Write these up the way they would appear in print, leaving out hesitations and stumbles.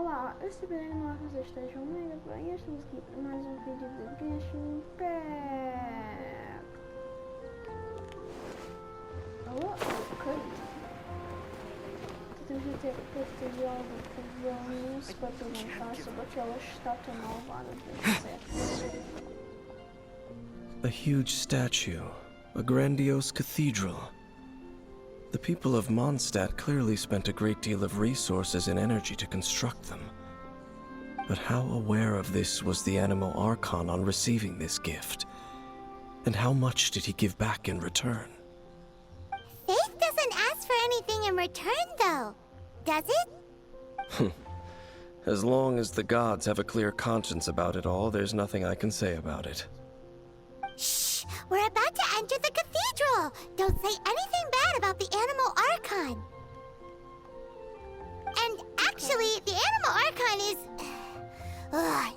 Olá, eu estou bem no ar que vocês estejam muito bem. Estamos aqui para mais um vídeo de Genshin Impact. Alô? Ok. Temos de ter algo que vamos para perguntar sobre aquela estátua malvada do inseto. A huge statue, a grandiose cathedral. The people of Mondstadt clearly spent a great deal of resources and energy to construct them. But how aware of this was the Animo Archon on receiving this gift? And how much did he give back in return? Faith doesn't ask for anything in return, though, does it? As long as the gods have a clear conscience about it all, there's nothing I can say about it. Shh! We're about to enter the cathedral! Don't say anything bad about the Animo Archon! And actually, the Animo Archon is...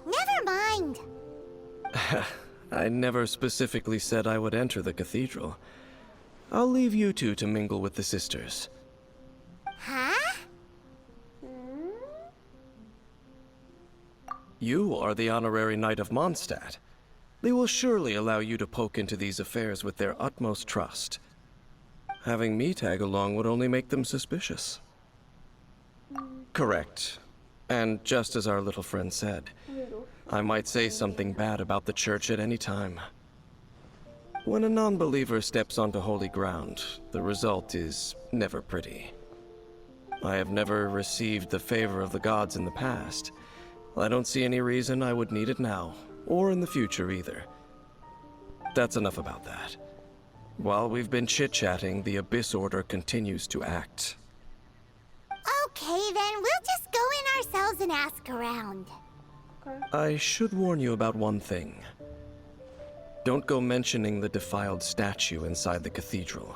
never mind! I never specifically said I would enter the cathedral. I'll leave you two to mingle with the sisters. Huh? You are the honorary knight of Mondstadt. They will surely allow you to poke into these affairs with their utmost trust. Having me tag along would only make them suspicious. Correct. And just as our little friend said, I might say something bad about the church at any time. When a non-believer steps onto holy ground, the result is never pretty. I have never received the favor of the gods in the past. I don't see any reason I would need it now, or in the future either. That's enough about that. While we've been chit-chatting, the Abyss Order continues to act. Okay, then we'll just go in ourselves and ask around. I should warn you about one thing. Don't go mentioning the defiled statue inside the cathedral.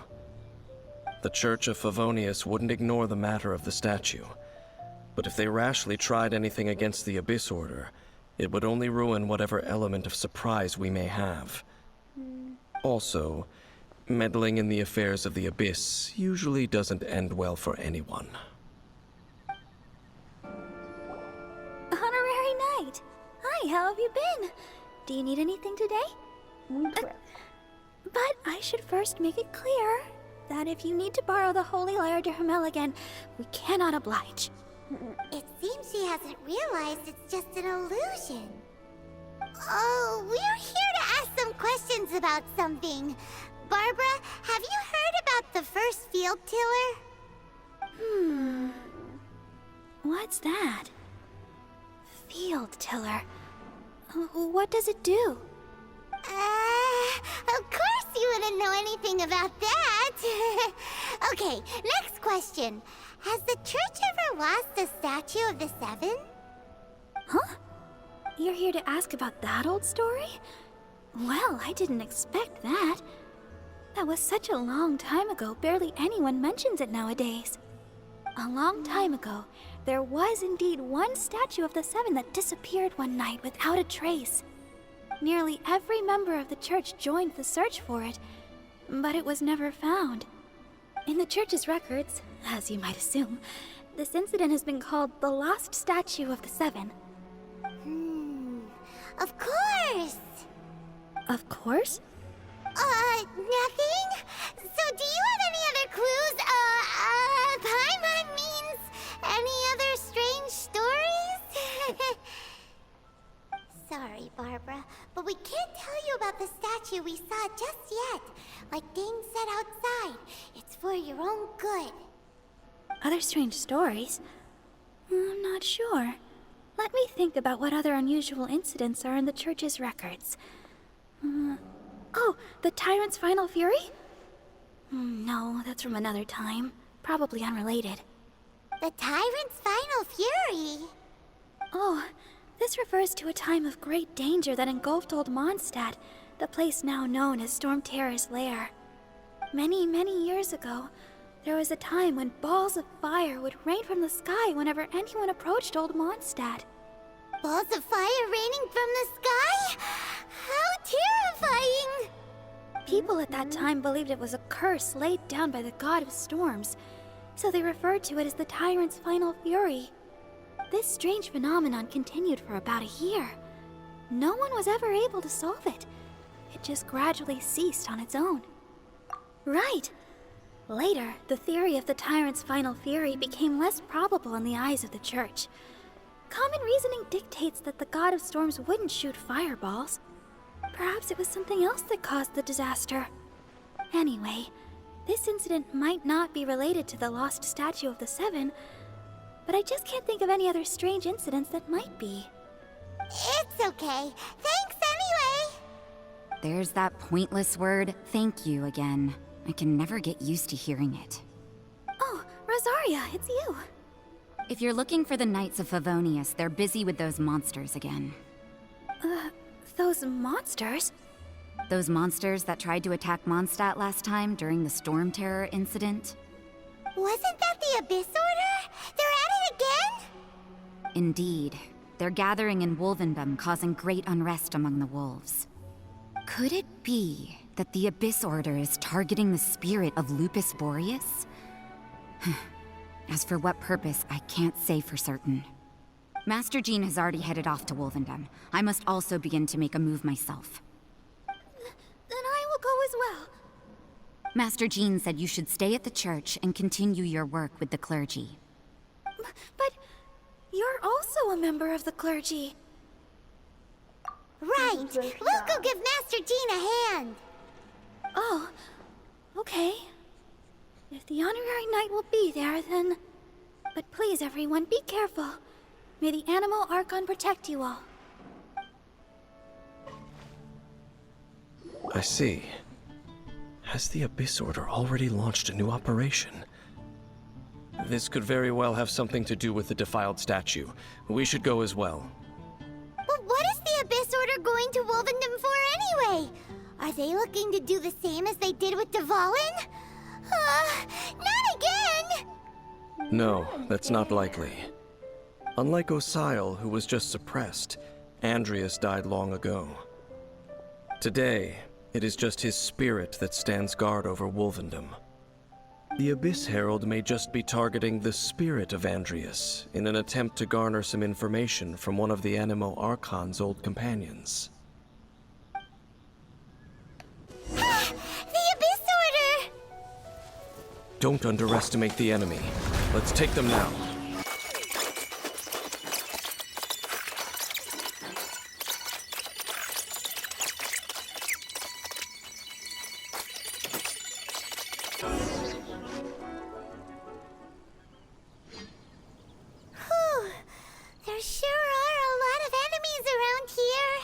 The Church of Favonius wouldn't ignore the matter of the statue, but if they rashly tried anything against the Abyss Order, it would only ruin whatever element of surprise we may have. Also, meddling in the affairs of the Abyss usually doesn't end well for anyone. Honorary Knight! Hi, how have you been? Do you need anything today? But I should first make it clear that if you need to borrow the Holy Lyre to Hermel again, we cannot oblige. It seems she hasn't realized it's just an illusion. Oh, we're here to ask some questions about something. Barbara, have you heard about the first field tiller? What's that? Field tiller. What does it do? Of course you wouldn't know anything about that. Okay, next question. Has the church ever lost a statue of the Seven? Huh? You're here to ask about that old story? Well, I didn't expect that. That was such a long time ago, barely anyone mentions it nowadays. A long time ago, there was indeed one statue of the Seven that disappeared one night without a trace. Nearly every member of the church joined the search for it, but it was never found. In the church's records, as you might assume, this incident has been called the Lost Statue of the Seven. Of course! Of course? Nothing? So do you have any other clues? Paimon means any other strange stories? Sorry, Barbara, but we can't tell you about the statue we saw just yet. Like Dane said outside, it's for your own good. Other strange stories? I'm not sure. Let me think about what other unusual incidents are in the church's records. Oh, the Tyrant's Final Fury? No, that's from another time. Probably unrelated. The Tyrant's Final Fury? Oh, this refers to a time of great danger that engulfed old Mondstadt, the place now known as Storm Terror's lair. Many, many years ago, there was a time when balls of fire would rain from the sky whenever anyone approached old Mondstadt. Balls of fire raining from the sky? How terrifying! People at that time believed it was a curse laid down by the god of storms, so they referred to it as the Tyrant's Final Fury. This strange phenomenon continued for about a year. No one was ever able to solve it. It just gradually ceased on its own. Right. Later, the theory of the tyrant's final fury became less probable in the eyes of the church. Common reasoning dictates that the god of storms wouldn't shoot fireballs. Perhaps it was something else that caused the disaster. Anyway, this incident might not be related to the lost statue of the Seven, but I just can't think of any other strange incidents that might be. It's okay. Thanks anyway. There's that pointless word, thank you, again. I can never get used to hearing it. Oh, Rosaria, it's you. If you're looking for the Knights of Favonius, they're busy with those monsters again. Those monsters? Those monsters that tried to attack Mondstadt last time during the Storm Terror incident? Wasn't that the Abyss Order? They're at it again? Indeed. They're gathering in Wolvendom, causing great unrest among the wolves. Could it be that the Abyss Order is targeting the spirit of Lupus Boreas? As for what purpose, I can't say for certain. Master Jean has already headed off to Wolvendom. I must also begin to make a move myself. Then I will go as well. Master Jean said you should stay at the church and continue your work with the clergy. But you're also a member of the clergy. Right. We'll go give Master Jean a hand. Oh, okay. If the honorary knight will be there, then... But please, everyone, be careful. May the Animal Archon protect you all. I see. Has the Abyss Order already launched a new operation? This could very well have something to do with the defiled statue. We should go as well. But what is the Abyss Order going to Wolvendom for anyway? Are they looking to do the same as they did with Dvalin? Not again! No, that's not likely. Unlike Osile, who was just suppressed, Andreas died long ago. Today, it is just his spirit that stands guard over Wolvendom. The Abyss Herald may just be targeting the spirit of Andreas in an attempt to garner some information from one of the Animo Archon's old companions. The Abyss Order! Don't underestimate the enemy. Let's take them now. Whew. There sure are a lot of enemies around here.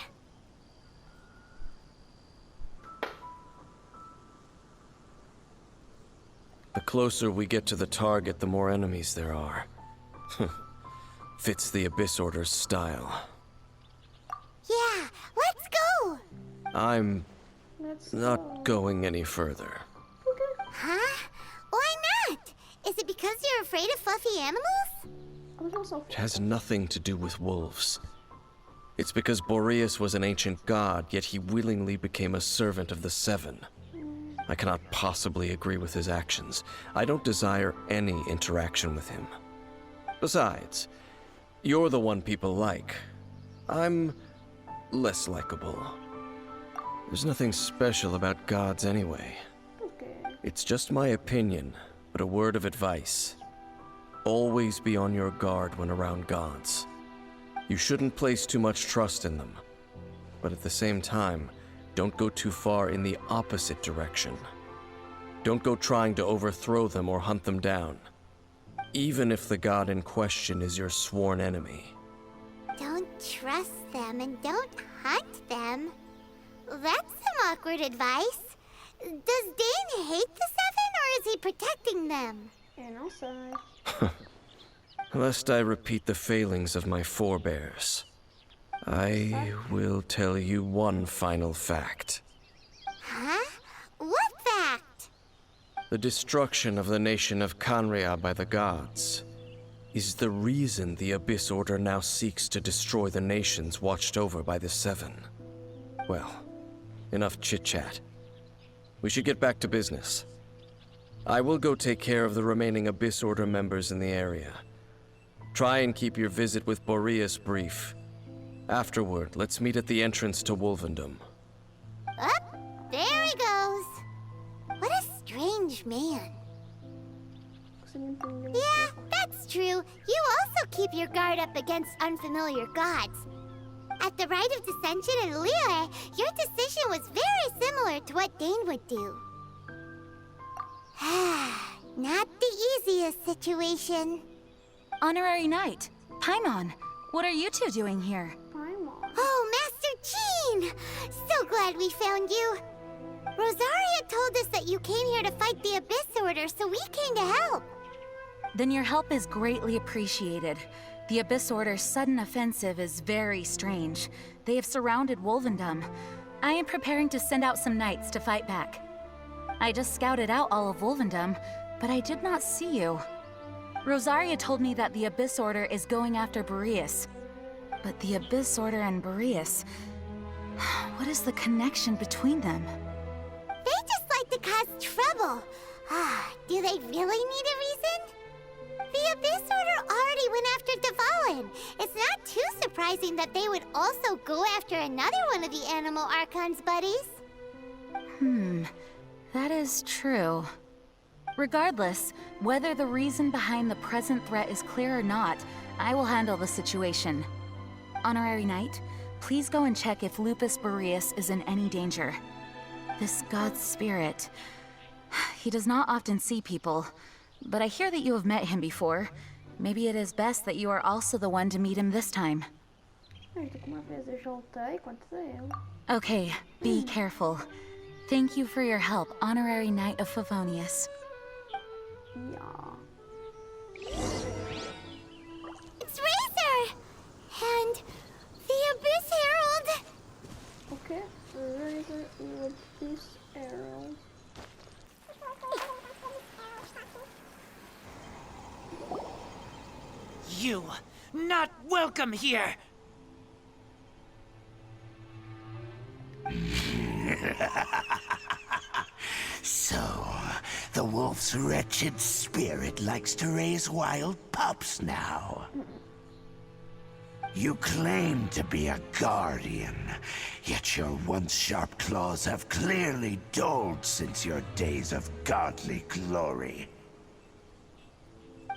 The closer we get to the target, the more enemies there are. Fits the Abyss Order's style. Yeah, let's go! I'm not going any further. Huh? Why not? Is it because you're afraid of fluffy animals? It has nothing to do with wolves. It's because Boreas was an ancient god, yet he willingly became a servant of the Seven. I cannot possibly agree with his actions. I don't desire any interaction with him. Besides, you're the one people like. I'm less likable. There's nothing special about gods anyway. It's just my opinion, but a word of advice. Always be on your guard when around gods. You shouldn't place too much trust in them. But at the same time, don't go too far in the opposite direction. Don't go trying to overthrow them or hunt them down, even if the god in question is your sworn enemy. Don't trust them and don't hunt them. That's some awkward advice. Does Dane hate the Seven, or is he protecting them? And also... Lest I repeat the failings of my forebears, I will tell you one final fact. Huh? What fact? The destruction of the nation of Canria by the gods is the reason the Abyss Order now seeks to destroy the nations watched over by the Seven. Well, enough chit-chat. We should get back to business. I will go take care of the remaining Abyss Order members in the area. Try and keep your visit with Boreas brief. Afterward, let's meet at the entrance to Wolvendom. Up, there he goes. What a strange man. Yeah, that's true. You also keep your guard up against unfamiliar gods. At the Rite of Dissension in Liyue, your decision was very similar to what Dane would do. Not the easiest situation. Honorary Knight, Paimon, what are you two doing here? Oh, Master Jean! So glad we found you. Rosaria told us that you came here to fight the Abyss Order, so we came to help. Then your help is greatly appreciated. The Abyss Order's sudden offensive is very strange. They have surrounded Wolvendom. I am preparing to send out some knights to fight back. I just scouted out all of Wolvendom, but I did not see you. Rosaria told me that the Abyss Order is going after Boreas. But the Abyss Order and Boreas... what is the connection between them? They just like to cause trouble. Do they really need a reason? The Abyss Order already went after Dvalin. It's not too surprising that they would also go after another one of the Animal Archon's buddies. That is true. Regardless, whether the reason behind the present threat is clear or not, I will handle the situation. Honorary Knight, please go and check if Lupus Boreas is in any danger. This god's spirit... he does not often see people, but I hear that you have met him before. Maybe it is best that you are also the one to meet him this time. Okay, be careful. Thank you for your help, Honorary Knight of Favonius. It's Razor! And the Abyss Herald! Okay, Razor and Abyss Herald. You, not welcome here! So, the wolf's wretched spirit likes to raise wild pups now. You claim to be a guardian, yet your once sharp claws have clearly dulled since your days of godly glory.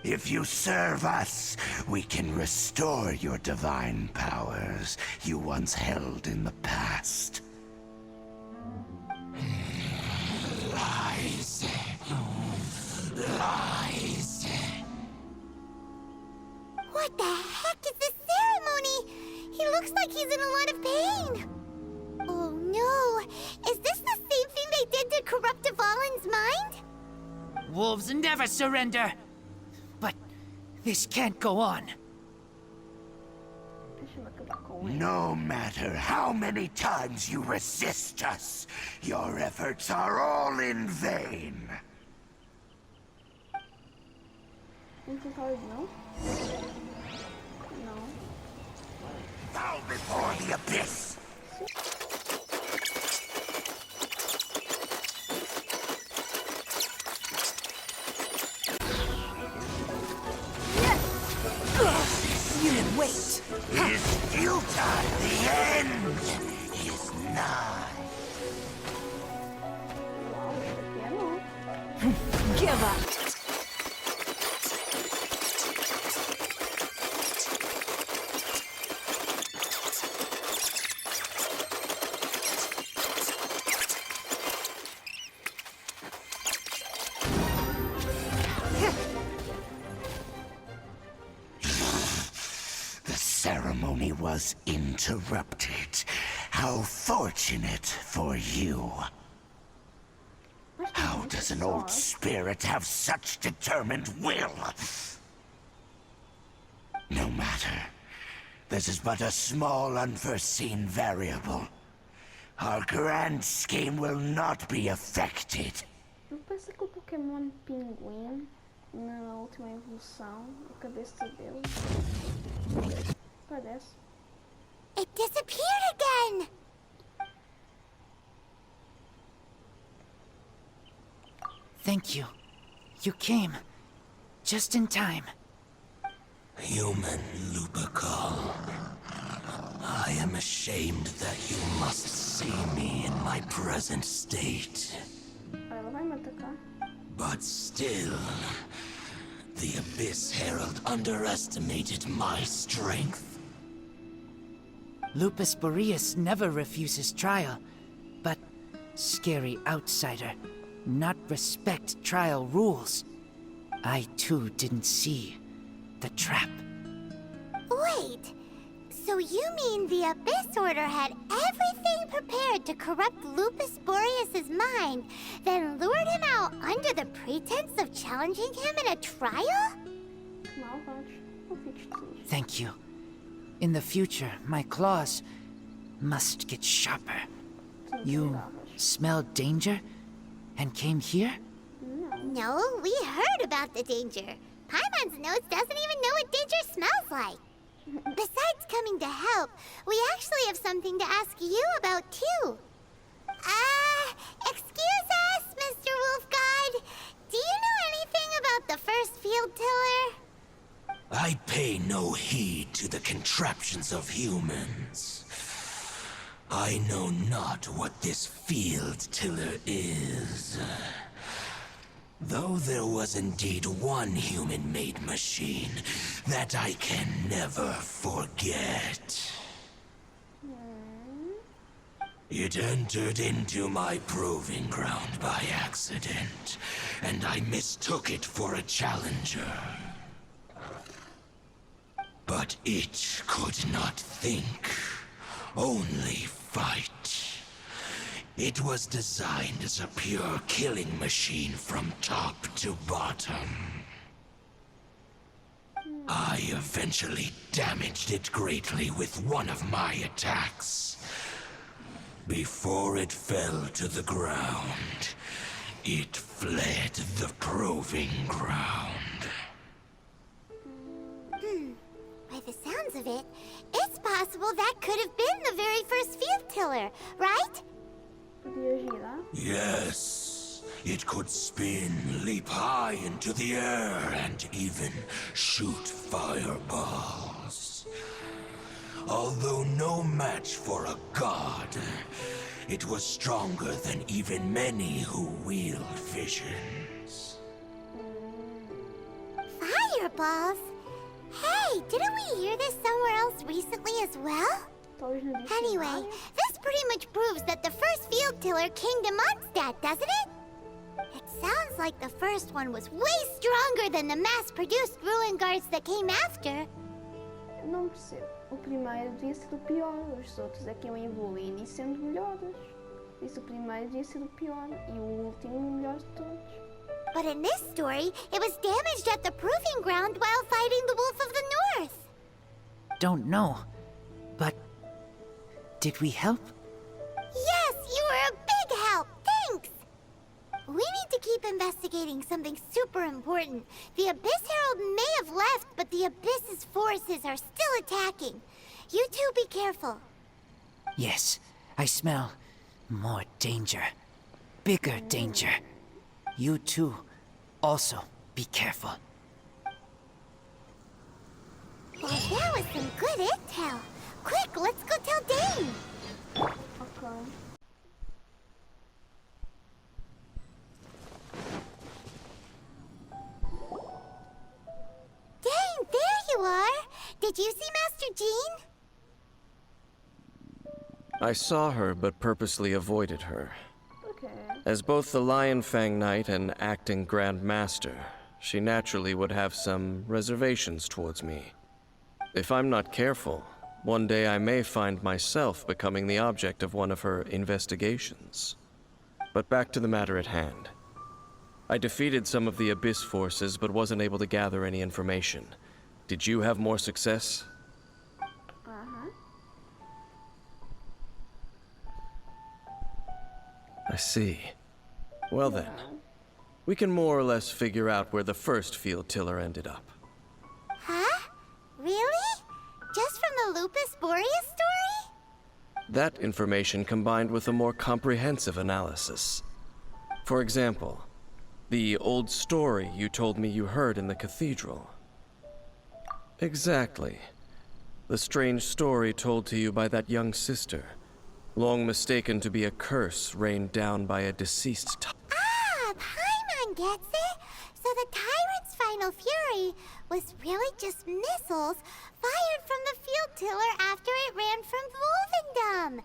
If you serve us, we can restore your divine powers you once held in the past. Lies. Lies. What the heck is this ceremony? He looks like he's in a lot of pain. Oh no, is this the same thing they did to corrupt Dvalin's mind? Wolves never surrender! But this can't go on. No matter how many times you resist us, your efforts are all in vain. No? Bow before the abyss! You wait! Is futile, the end is nigh. Give up! The ceremony was interrupted. How fortunate for you. How does an old spirit have such determined will? No matter. This is but a small unforeseen variable. Our grand scheme will not be affected. Eu pensei que o Pokémon Pinguim, na última evolução, a cabeça dele parece. It disappeared again! Thank you. You came. Just in time. Human Lupercal. I am ashamed that you must see me in my present state. Ela vai me atacar. But still, the Abyss Herald underestimated my strength. Lupus Boreas never refuses trial, but scary outsider, not respect trial rules. I too didn't see the trap. Wait, so you mean the Abyss Order had everything prepared to corrupt Lupus Boreas' mind, then lured him out under the pretense of challenging him in a trial? Malvados. Não fiques triste. Thank you. In the future, my claws must get sharper. You smelled danger and came here? No, we heard about the danger. Paimon's nose doesn't even know what danger smells like. Besides coming to help, we actually have something to ask you about, too. Excuse us, Mr. Wolf God. Do you know anything about the first field tiller? I pay no heed to the contraptions of humans. I know not what this field tiller is. Though there was indeed one human-made machine that I can never forget. It entered into my proving ground by accident, and I mistook it for a challenger. But it could not think, only fight. It was designed as a pure killing machine from top to bottom. I eventually damaged it greatly with one of my attacks. Before it fell to the ground, it fled the proving ground. By the sounds of it, it's possible that could have been the very first field tiller, right? Podia girar. Yes, it could spin, leap high into the air, and even shoot fireballs. Although no match for a god, it was stronger than even many who wield visions. Fireballs? Hey, didn't we hear this somewhere else recently as well? Talvez no Anyway, dicionário. this pretty much proves that the first field tiller came to Mondstadt, doesn't it? It sounds like the first one was way stronger than the mass-produced ruin guards that came after. Não percebo. O primeiro devia ser o pior, os outros é que iam evoluindo e sendo melhores. Isso o primeiro devia ser o pior e o último o melhor de todos. But in this story, it was damaged at the proving ground while fighting the Wolf of the North. Don't know, but did we help? Yes, you were a big help. Thanks. We need to keep investigating something super important. The Abyss Herald may have left, but the Abyss's forces are still attacking. You two be careful. Yes, I smell more danger. Bigger danger. You too, also be careful. Well, that was some good intel. Quick, let's go tell Dane. Ok. Dane, there you are. Did you see Master Jean? I saw her, but purposely avoided her. Ok. As both the Lion Fang Knight and acting Grand Master, she naturally would have some reservations towards me. If I'm not careful, one day I may find myself becoming the object of one of her investigations. But back to the matter at hand. I defeated some of the Abyss forces, but wasn't able to gather any information. Did you have more success? Aham. I see. Well then, we can more or less figure out where the first field tiller ended up. Huh? Really? Just from the Lupus Boreas story? That information combined with a more comprehensive analysis. For example, the old story you told me you heard in the cathedral. Exactly. The strange story told to you by that young sister, long mistaken to be a curse rained down by a deceased Paimon gets it. So the tyrant's final fury was really just missiles fired from the field tiller after it ran from Wolvendom.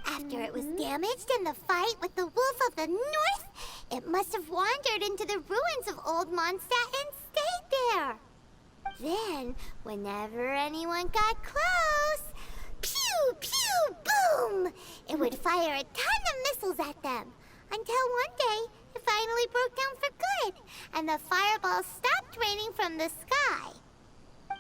After it was damaged in the fight with the Wolf of the North, it must have wandered into the ruins of Old Mondstadt and stayed there. Then, whenever anyone got close, pew, pew, boom! It would fire a ton of missiles at them. Until one day, it finally broke down for good, and the fireballs stopped raining from the sky.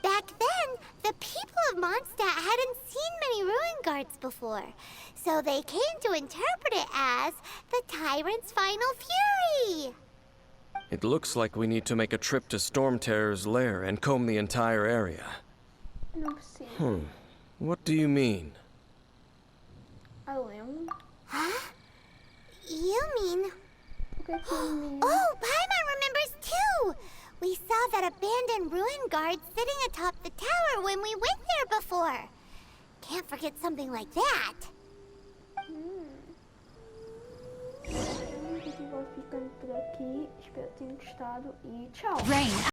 Back then, the people of Mondstadt hadn't seen many ruin guards before, so they came to interpret it as the Tyrant's final fury. It looks like we need to make a trip to Storm Terror's lair and comb the entire area. Não precisa. What do you mean? I lembro. Huh? You mean... O que é que eu me... Oh, Paimon remembers too! We saw that abandoned ruin guard sitting atop the tower when we went there before. Can't forget something like that. A gente vai ficando por aqui. Espero que tenham gostado e tchau! Rain.